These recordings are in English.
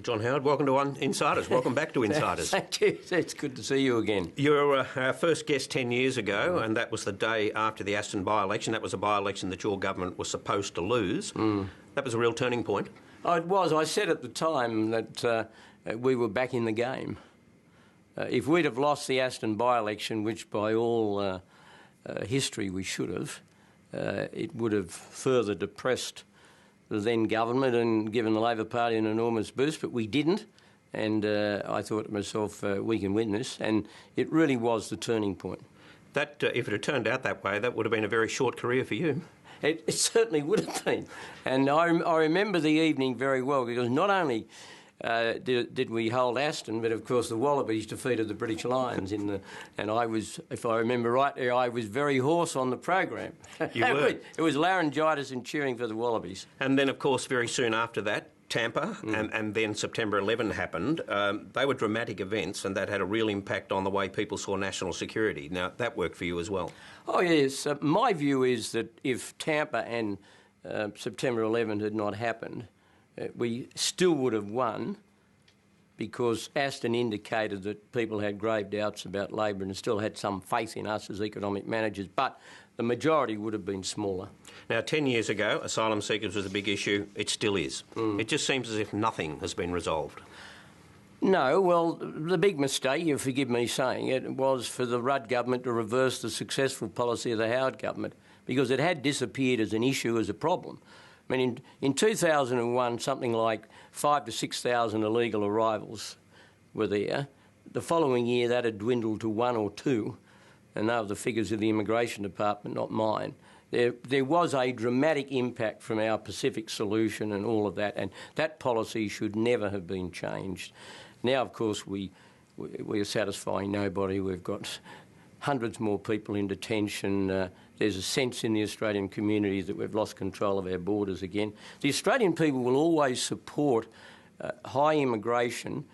John Howard. Welcome to Insiders. Welcome back to Insiders. Thank you. It's good to see you again. You were our first guest 10 years ago, and that was the day after the Aston by-election. That was a by-election that your government was supposed to lose. That was a real turning point. Oh, it was. I said at the time that we were back in the game. If we'd have lost the Aston by-election, which by all history we should have, it would have further depressed the then government and given the Labor Party an enormous boost, but we didn't. And I thought to myself, we can win this. And it really was the turning point. That, if it had turned out that way, that would have been a very short career for you. It certainly would have been. And I remember the evening very well, because not only did we hold Aston, but of course the Wallabies defeated the British Lions and I was, if I remember rightly, I was very hoarse on the program. You were. It was laryngitis and cheering for the Wallabies. And then, of course, very soon after that, Tampa and then September 11 happened. They were dramatic events, and that had a real impact on the way people saw national security. Now, that worked for you as well. Oh, yes. My view is that if Tampa and September 11 had not happened, we still would have won, because Aston indicated that people had grave doubts about Labor and still had some faith in us as economic managers, but the majority would have been smaller. Now, 10 years ago, asylum seekers was a big issue. It still is. It just seems as if nothing has been resolved. No, well, the big mistake, you forgive me saying it, was for the Rudd government to reverse the successful policy of the Howard government, because it had disappeared as an issue, as a problem. I mean, in 2001, something like 5,000 to 6,000 illegal arrivals were there. The following year, that had dwindled to 1 or 2, and they were the figures of the Immigration Department, not mine. There was a dramatic impact from our Pacific solution and all of that, and that policy should never have been changed. Now, of course, we are satisfying nobody. We've got hundreds more people in detention. There's a sense in the Australian community that we've lost control of our borders again. The Australian people will always support high immigration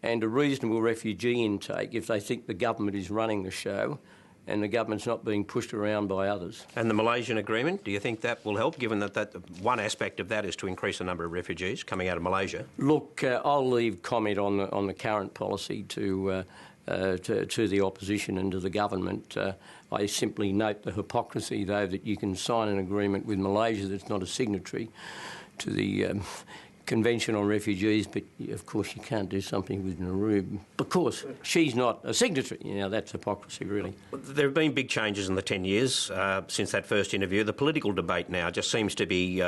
and a reasonable refugee intake if they think the government is running the show and the government's not being pushed around by others. And the Malaysian agreement, do you think that will help, given that one aspect of that is to increase the number of refugees coming out of Malaysia? Look, I'll leave comment on the current policy to the opposition and to the government. I simply note the hypocrisy, though, that you can sign an agreement with Malaysia that's not a signatory to the Convention on Refugees, but of course you can't do something with Nauru because she's not a signatory. You know, that's hypocrisy, really. There have been big changes in the 10 years since that first interview. The political debate now just seems to be...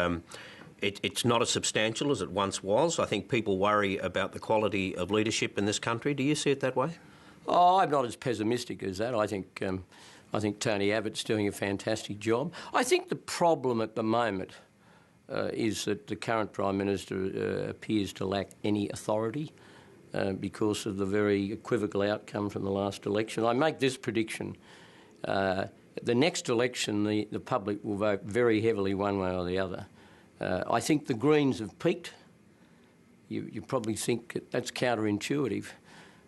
It's not as substantial as it once was. I think people worry about the quality of leadership in this country. Do you see it that way? Oh, I'm not as pessimistic as that. I think Tony Abbott's doing a fantastic job. I think the problem at the moment is that the current Prime Minister appears to lack any authority because of the very equivocal outcome from the last election. I make this prediction. The next election, the public will vote very heavily one way or the other. I think the Greens have peaked. You probably think that's counterintuitive,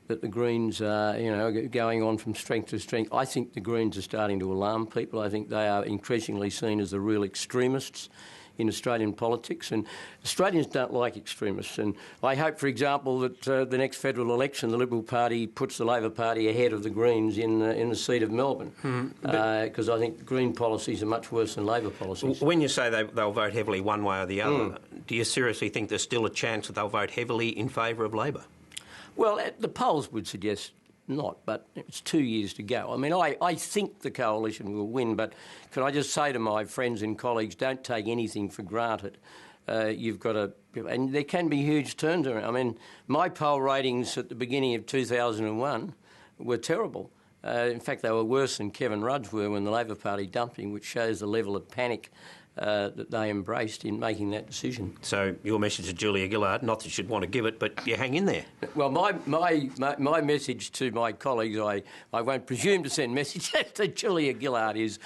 that the Greens are, going on from strength to strength. I think the Greens are starting to alarm people. I think they are increasingly seen as the real extremists in Australian politics, and Australians don't like extremists. And I hope, for example, that the next federal election, the Liberal Party puts the Labor Party ahead of the Greens in the seat of Melbourne, because I think Green policies are much worse than Labor policies. When you say they'll vote heavily one way or the other, do you seriously think there's still a chance that they'll vote heavily in favour of Labor? Well, the polls would suggest not, but it's 2 years to go. I mean, I think the coalition will win, but can I just say to my friends and colleagues, don't take anything for granted. You've got to... And there can be huge turns around. I mean, my poll ratings at the beginning of 2001 were terrible. In fact, they were worse than Kevin Rudd's were when the Labor Party dumped him, which shows the level of panic that they embraced in making that decision. So your message to Julia Gillard, not that she'd want to give it, but you hang in there. Well, my message to my colleagues, I won't presume to send messages to Julia Gillard, is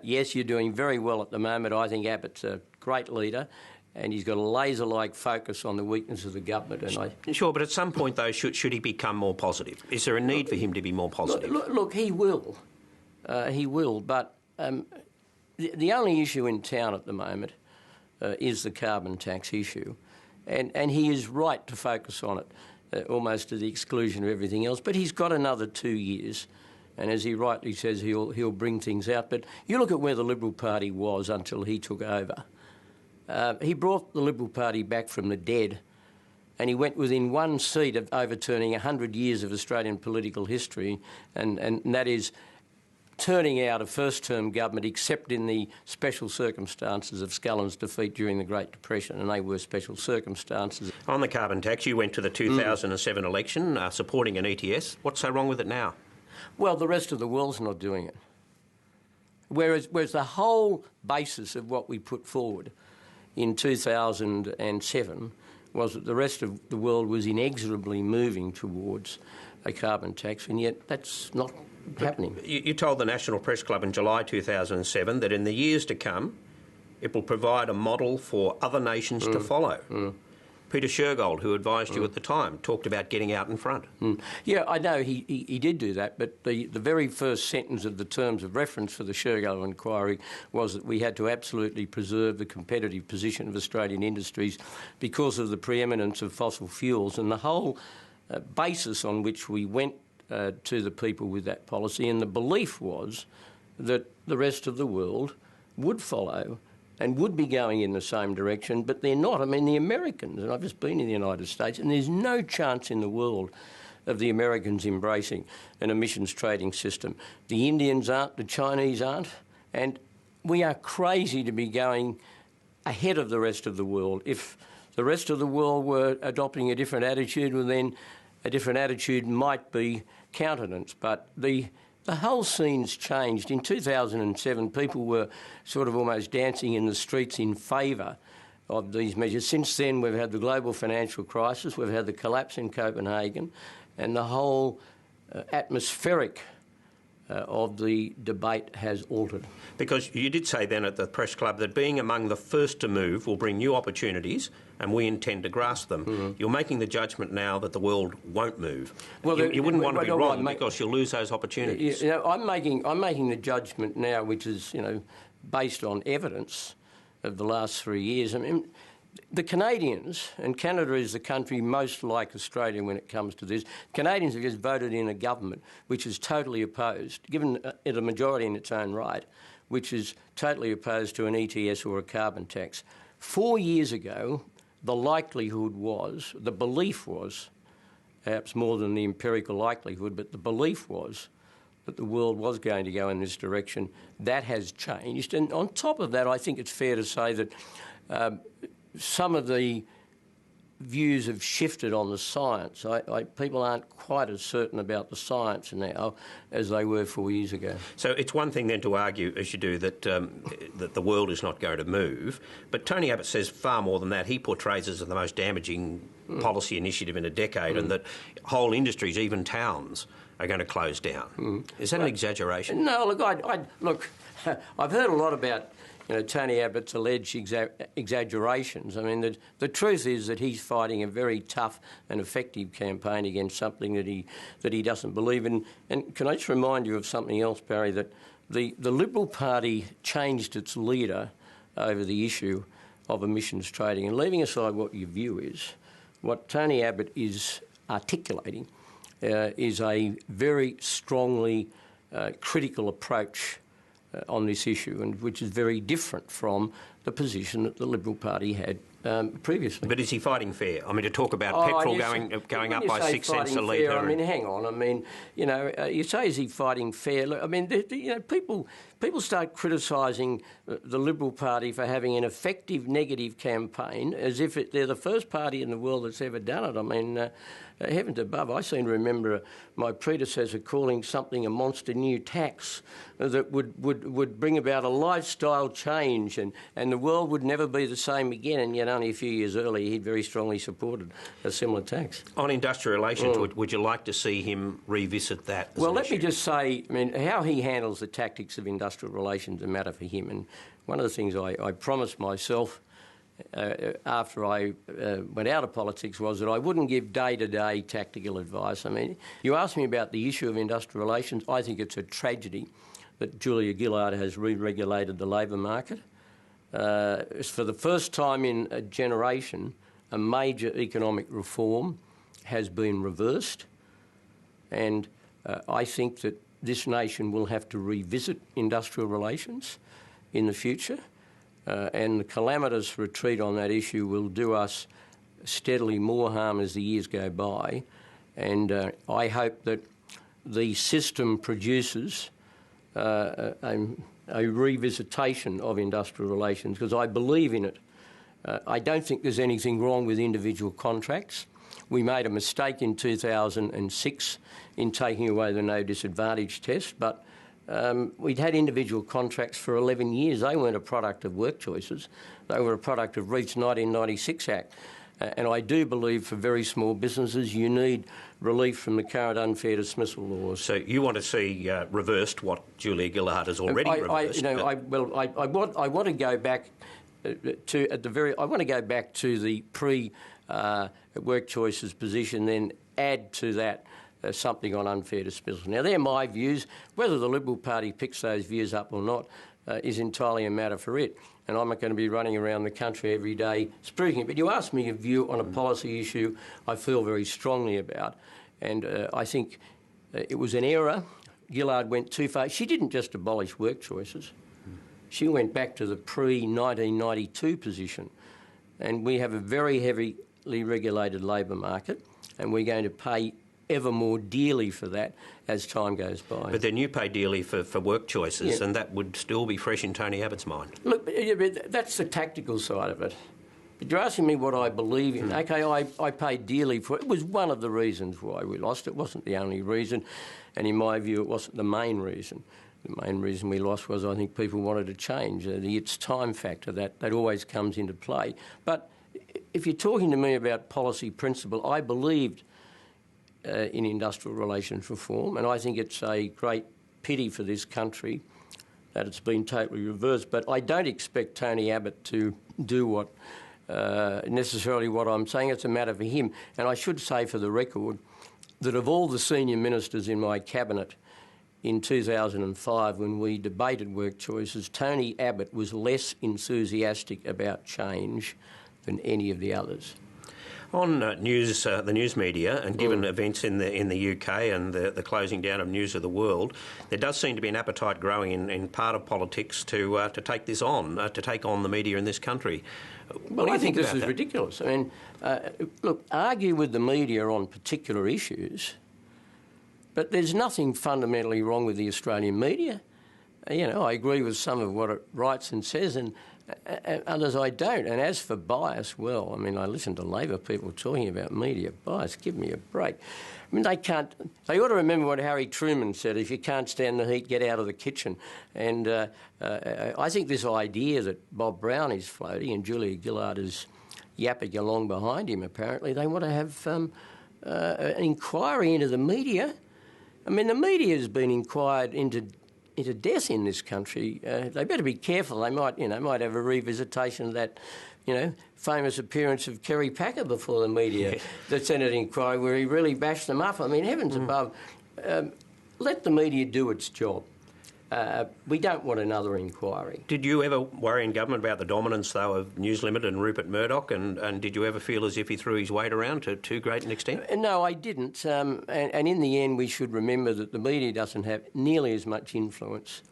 yes, you're doing very well at the moment. I think Abbott's a great leader, and he's got a laser-like focus on the weakness of the government. And Sure, but at some point, though, should he become more positive? Is there a need for him to be more positive? Look, he will. He will, but... The only issue in town at the moment is the carbon tax issue. And he is right to focus on it, almost to the exclusion of everything else. But he's got another 2 years, and as he rightly says, he'll bring things out. But you look at where the Liberal Party was until he took over. He brought the Liberal Party back from the dead, and he went within one seat of overturning 100 years of Australian political history, and that is turning out a first-term government, except in the special circumstances of Scullins' defeat during the Great Depression, and they were special circumstances. On the carbon tax, you went to the 2007 election supporting an ETS. What's so wrong with it now? Well, the rest of the world's not doing it. Whereas the whole basis of what we put forward in 2007 was that the rest of the world was inexorably moving towards a carbon tax, and yet that's not happening. You told the National Press Club in July 2007 that in the years to come, it will provide a model for other nations to follow. Peter Shergold, who advised you at the time, talked about getting out in front. Yeah, I know he did do that, but the very first sentence of the terms of reference for the Shergold inquiry was that we had to absolutely preserve the competitive position of Australian industries because of the preeminence of fossil fuels, and the whole basis on which we went to the people with that policy, and the belief was that the rest of the world would follow and would be going in the same direction, but they're not. I mean, the Americans, and I've just been in the United States, and there's no chance in the world of the Americans embracing an emissions trading system. The Indians aren't, the Chinese aren't, and we are crazy to be going ahead of the rest of the world. If the rest of the world were adopting a different attitude, well, then a different attitude might be countenanced. But the whole scene's changed. In 2007, people were sort of almost dancing in the streets in favour of these measures. Since then, we've had the global financial crisis, we've had the collapse in Copenhagen, and the whole atmospheric of the debate has altered. Because you did say then at the Press Club that being among the first to move will bring new opportunities, and we intend to grasp them. You're making the judgment now that the world won't move. Well, you wouldn't want to be wrong because you'll lose those opportunities. You know, I'm making the judgment now, which is based on evidence of the last 3 years. I mean, the Canadians, and Canada is the country most like Australia when it comes to this, Canadians have just voted in a government which is totally opposed, given it a majority in its own right, which is totally opposed to an ETS or a carbon tax. 4 years ago, the likelihood was, the belief was, perhaps more than the empirical likelihood, but the belief was that the world was going to go in this direction. That has changed. And on top of that, I think it's fair to say that some of the views have shifted on the science. People aren't quite as certain about the science now as they were 4 years ago. So it's one thing then to argue, as you do, that that the world is not going to move, but Tony Abbott says far more than that. He portrays it as the most damaging policy initiative in a decade, and that whole industries, even towns, are going to close down. Is that an exaggeration? No, look, I've heard a lot about Tony Abbott's alleged exaggerations. I mean, the truth is that he's fighting a very tough and effective campaign against something that he doesn't believe in. And can I just remind you of something else, Barry, that the Liberal Party changed its leader over the issue of emissions trading. And leaving aside what your view is, what Tony Abbott is articulating is a very strongly critical approach on this issue, and which is very different from the position that the Liberal Party had previously. But is he fighting fair? I mean, to talk about petrol going up by 6 cents a litre. I mean, hang on. I mean, you say, is he fighting fair? Look, I mean, people start criticising the Liberal Party for having an effective negative campaign as if they're the first party in the world that's ever done it. I mean, heavens above, I seem to remember my predecessor calling something a monster new tax that would bring about a lifestyle change and the world would never be the same again, and yet only a few years earlier he'd very strongly supported a similar tax. On industrial relations, would you like to see him revisit that as an let issue? me just say, I mean, how he handles the tactics of industrial relations is a matter for him, and one of the things I promised myself after I went out of politics was that I wouldn't give day-to-day tactical advice. I mean, you asked me about the issue of industrial relations. I think it's a tragedy that Julia Gillard has re-regulated the labour market. It's for the first time in a generation, a major economic reform has been reversed, and I think that this nation will have to revisit industrial relations in the future, and the calamitous retreat on that issue will do us steadily more harm as the years go by, and I hope that the system produces a revisitation of industrial relations, because I believe in it. I don't think there's anything wrong with individual contracts. We made a mistake in 2006 in taking away the no disadvantage test, but we'd had individual contracts for 11 years. They weren't a product of work choices. They were a product of Reed's 1996 Act. And I do believe for very small businesses you need relief from the current unfair dismissal laws. So you want to see reversed what Julia Gillard has already reversed? I want to go back to the pre-work choices position, then add to that something on unfair dismissal. Now, they're my views. Whether the Liberal Party picks those views up or not is entirely a matter for it. And I'm not going to be running around the country every day speaking it. But you asked me a view on a policy issue I feel very strongly about. And I think it was an error. Gillard went too far. She didn't just abolish work choices. She went back to the pre-1992 position. And we have a very heavily regulated labour market, and we're going to pay ever more dearly for that as time goes by. But then you pay dearly for work choices, and that would still be fresh in Tony Abbott's mind. Look, that's the tactical side of it. But you're asking me what I believe in. OK, I paid dearly for it. It was one of the reasons why we lost. It wasn't the only reason, and in my view, it wasn't the main reason. The main reason we lost was I think people wanted to change. The it's time factor, that always comes into play. But if you're talking to me about policy principle, I believed in industrial relations reform, and I think it's a great pity for this country that it's been totally reversed. But I don't expect Tony Abbott to do what necessarily what I'm saying. It's a matter for him. And I should say for the record that of all the senior ministers in my cabinet in 2005 when we debated work choices, Tony Abbott was less enthusiastic about change than any of the others. On the news media, and given events in the UK and the closing down of News of the World, there does seem to be an appetite growing in part of politics to take this on, to take on the media in this country. Well, I think this is ridiculous. I mean, look, argue with the media on particular issues, but there's nothing fundamentally wrong with the Australian media. You know, I agree with some of what it writes and says, and others I don't. And as for bias, well, I mean, I listen to Labor people talking about media bias. Give me a break. I mean, they ought to remember what Harry Truman said, if you can't stand the heat, get out of the kitchen. And I think this idea that Bob Brown is floating and Julia Gillard is yapping along behind him, apparently, they want to have an inquiry into the media. I mean, the media has been inquired into death in this country. They better be careful. They might have a revisitation of that, famous appearance of Kerry Packer before the media, the Senate inquiry, where he really bashed them up. I mean, heavens above, let the media do its job. We don't want another inquiry. Did you ever worry in government about the dominance, though, of News Limited and Rupert Murdoch, and did you ever feel as if he threw his weight around to too great an extent? No, I didn't. And in the end, we should remember that the media doesn't have nearly as much influence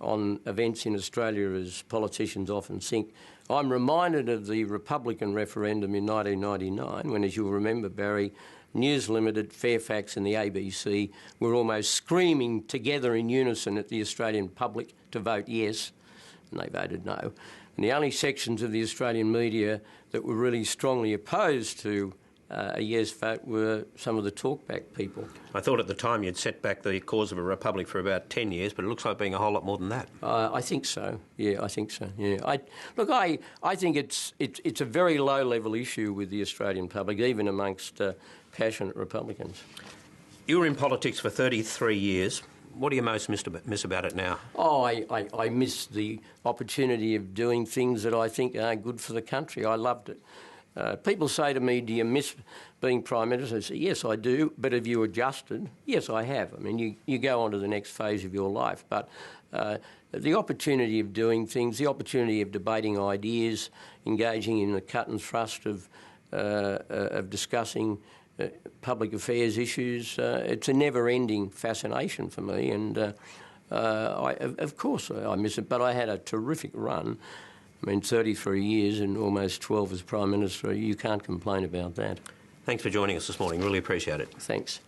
on events in Australia as politicians often think. I'm reminded of the Republican referendum in 1999, when, as you'll remember, Barry, News Limited, Fairfax and the ABC were almost screaming together in unison at the Australian public to vote yes, and they voted no. And the only sections of the Australian media that were really strongly opposed to a yes vote were some of the talkback people. I thought at the time you'd set back the cause of a republic for about 10 years, but it looks like being a whole lot more than that. I think so. Yeah, I think so. Yeah, I think it's a very low-level issue with the Australian public, even amongst passionate Republicans. You were in politics for 33 years. What do you most miss about it now? Oh, I miss the opportunity of doing things that I think are good for the country. I loved it. People say to me, do you miss being Prime Minister? I say, yes, I do. But have you adjusted? Yes, I have. I mean, you go on to the next phase of your life. But the opportunity of doing things, the opportunity of debating ideas, engaging in the cut and thrust of of discussing public affairs issues. It's a never-ending fascination for me, and of course I miss it, but I had a terrific run. I mean, 33 years and almost 12 as Prime Minister. You can't complain about that. Thanks for joining us this morning. Really appreciate it. Thanks.